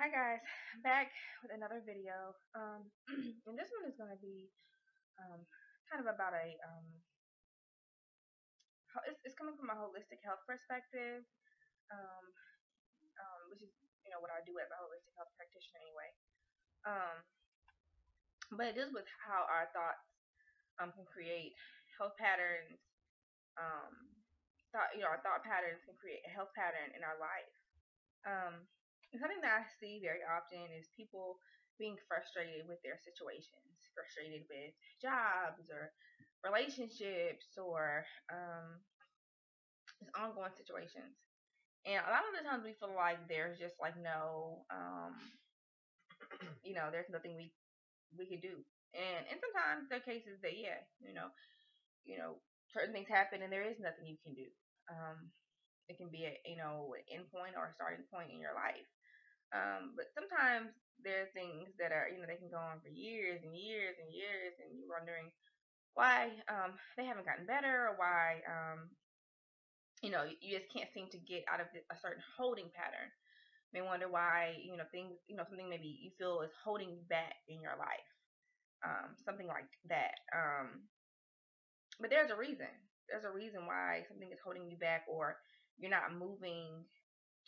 Hi guys, I'm back with another video. And this one is going to be um, kind of about it's coming from a holistic health perspective, um, which is what I do as a holistic health practitioner anyway. Um, but it deals with how our thoughts can create health patterns. Um, our thought patterns can create a health pattern in our life. Um, and something that I see very often is people being frustrated with their situations, frustrated with jobs or relationships or just ongoing situations. And a lot of the times we feel like there's just like no, there's nothing we could do. And sometimes there are cases that you know, certain things happen and there is nothing you can do. It can be an end point or a starting point in your life. But sometimes there are things that are, they can go on for years and years and years, and you're wondering why they haven't gotten better, or why you just can't seem to get out of a certain holding pattern. You may wonder why things, something maybe you feel is holding you back in your life, something like that. But there's a reason. There's a reason why something is holding you back, or you're not moving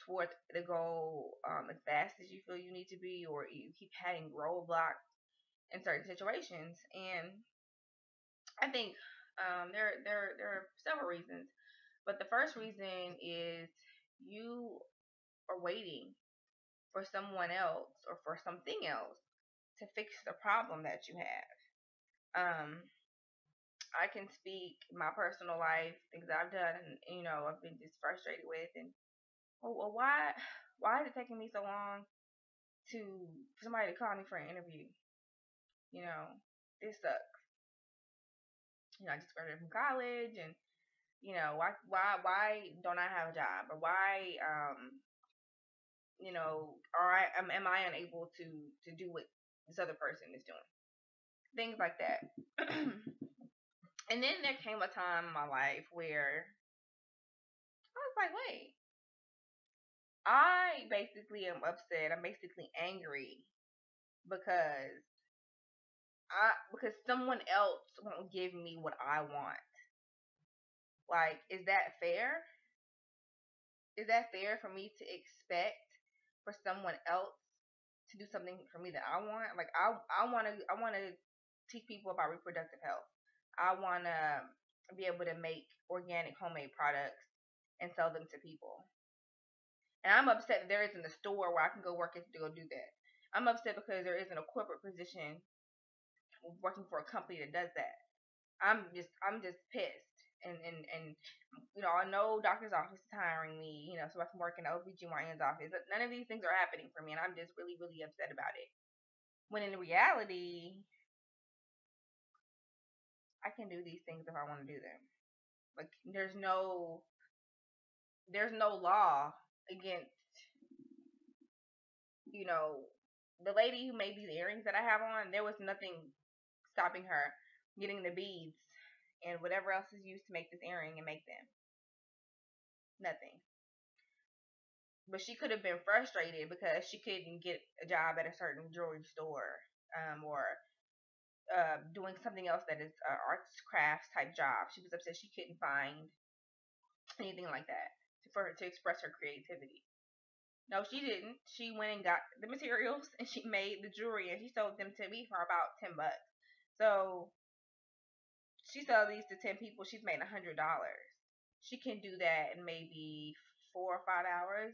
towards the goal as fast as you feel you need to be, or you keep having roadblocks in certain situations. And I think there are several reasons, but the first reason is you are waiting for someone else or for something else to fix the problem that you have. Um, I can speak my personal life, things I've done, and I've been just frustrated with, and well, why is it taking me so long to for somebody to call me for an interview? You know, this sucks. I just graduated from college, and why don't I have a job, or why or am I unable to do what this other person is doing? Things like that. And then there came a time in my life where I was like, wait, I basically am upset. I'm basically angry because because someone else won't give me what I want. Like, is that fair? Is that fair for me to expect for someone else to do something for me that I want? Like, I want to teach people about reproductive health. I want to be able to make organic homemade products and sell them to people. And I'm upset that there isn't a store where I can go work and to go do that. I'm upset because there isn't a corporate position working for a company that does that. I'm just pissed. And I know doctor's office is hiring me, so I can work in the OBGYN's office. But none of these things are happening for me, and I'm just really, really upset about it. When in reality, I can do these things if I want to do them. Like, there's no law against, you know, the lady who made these earrings that I have on. There was nothing stopping her getting the beads and whatever else is used to make this earring and make them. Nothing. But she could have been frustrated because she couldn't get a job at a certain jewelry store, or doing something else that is arts crafts type job. She was upset she couldn't find anything like that for her to express her creativity. No, she didn't. She went and got the materials and she made the jewelry and she sold them to me for about $10. So she sold these to 10 people. She's made $100. She can do that in maybe 4 or 5 hours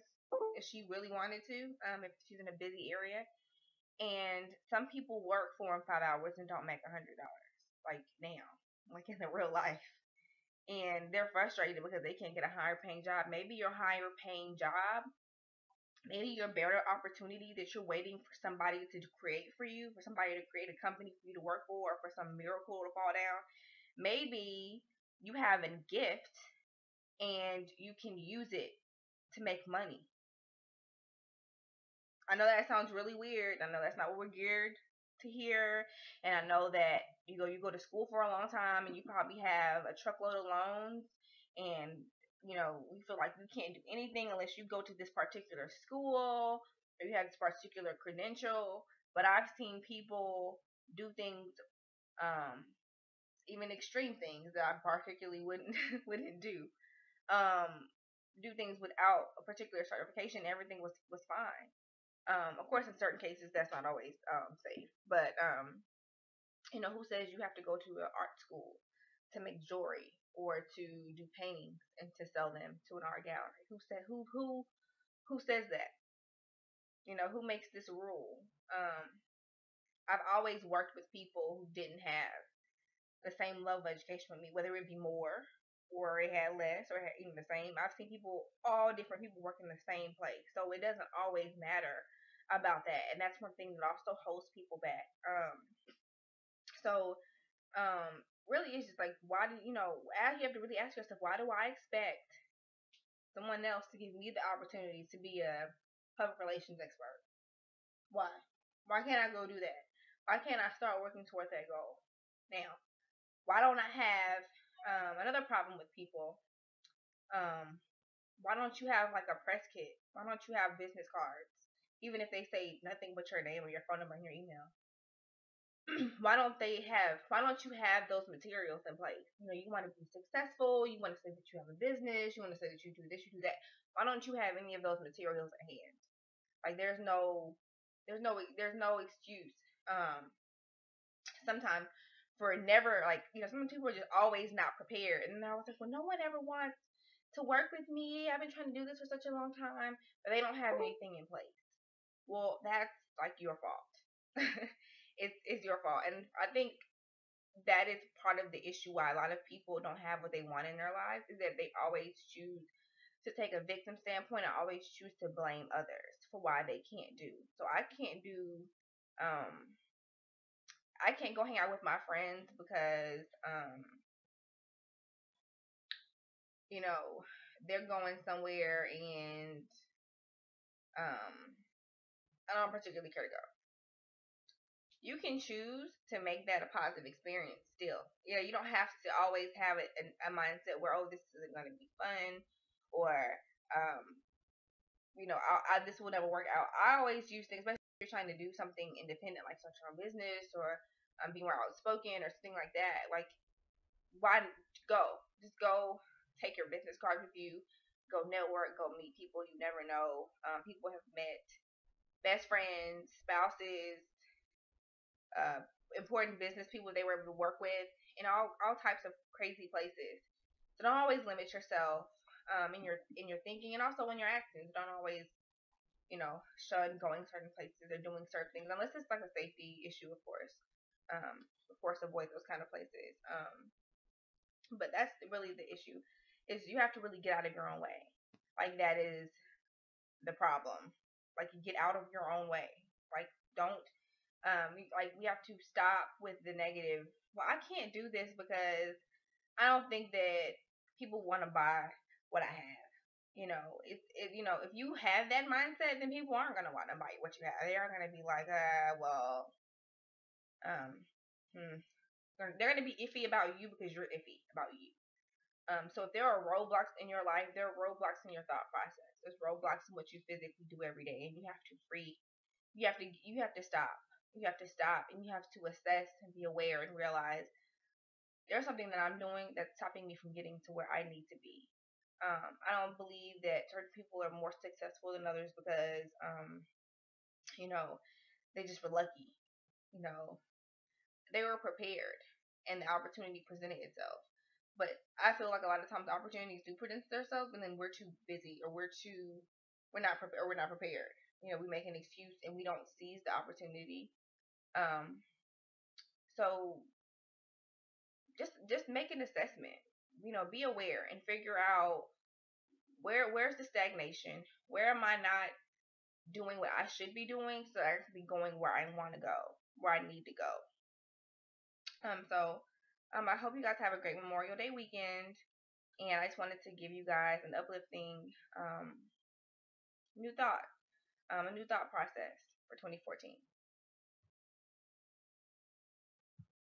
if she really wanted to. If she's in a busy area. And some people work 4 and 5 hours and don't make $100, like now, like in the real life. And they're frustrated because they can't get a higher paying job. Maybe your higher paying job, maybe your better opportunity that you're waiting for somebody to create for you, for somebody to create a company for you to work for, or for some miracle to fall down. Maybe you have a gift and you can use it to make money. I know that sounds really weird. I know that's not what we're geared to hear, and I know that you go to school for a long time, and you probably have a truckload of loans, and you feel like you can't do anything unless you go to this particular school, or you have this particular credential. But I've seen people do things, um, even extreme things that I particularly wouldn't wouldn't do. Do things without a particular certification. Everything was fine. Of course, in certain cases, that's not always safe. But who says you have to go to an art school to make jewelry or to do paintings and to sell them to an art gallery? Who says that? Who makes this rule? I've always worked with people who didn't have the same level of education with me, whether it be more or it had less or had even the same. I've seen people, all different people, work in the same place, so it doesn't always matter about that, and that's one thing that also holds people back. So really, it's just like, why do you have to really ask yourself, why do I expect someone else to give me the opportunity to be a public relations expert? Why? Why can't I go do that? Why can't I start working towards that goal now? Why don't I have another problem with people? Why don't you have like a press kit? Why don't you have business cards? Even if they say nothing but your name or your phone number and your email. Why don't you have those materials in place? You want to be successful, you want to say that you have a business, you want to say that you do this, you do that. Why don't you have any of those materials at hand? Like there's no excuse. Sometimes for never, like, some people are just always not prepared. And I was like, well, no one ever wants to work with me. I've been trying to do this for such a long time, but they don't have anything in place. Well, that's like your fault. It's your fault. And I think that is part of the issue why a lot of people don't have what they want in their lives, is that they always choose to take a victim standpoint and always choose to blame others for why they can't do. So I can't go hang out with my friends because they're going somewhere and um I don't particularly care to go. You can choose to make that a positive experience still. You don't have to always have a mindset where, oh, this isn't going to be fun, or this will never work out. I always use things, especially if you're trying to do something independent, like start your own business or be more outspoken or something like that. Like, why go? Just go take your business card with you. Go network. Go meet people you never know. People have met best friends, spouses, important business people they were able to work with in all types of crazy places. So don't always limit yourself in your thinking, and also in your actions. Don't always shun going certain places or doing certain things unless it's like a safety issue, of course. Of course, avoid those kind of places. But that's really the issue, is you have to really get out of your own way. Like, that is the problem. Like, you get out of your own way. Like, don't we have to stop with the negative. Well, I can't do this because I don't think that people want to buy what I have. If you have that mindset, then people aren't gonna want to buy what you have. They are gonna be like, well, they're gonna be iffy about you because you're iffy about you. So if there are roadblocks in your life, there are roadblocks in your thought process. There's roadblocks in what you physically do every day, and you have to stop. You have to stop, and you have to assess and be aware and realize there's something that I'm doing that's stopping me from getting to where I need to be. I don't believe that certain people are more successful than others because, they just were lucky. They were prepared, and the opportunity presented itself. But I feel like a lot of times opportunities do present themselves, and then we're too busy, or we're not prepared, or we're not prepared. We make an excuse and we don't seize the opportunity. So just make an assessment. Be aware and figure out where's the stagnation. Where am I not doing what I should be doing, so I can be going where I want to go, where I need to go. I hope you guys have a great Memorial Day weekend, and I just wanted to give you guys an uplifting new thought, a new thought process for 2014.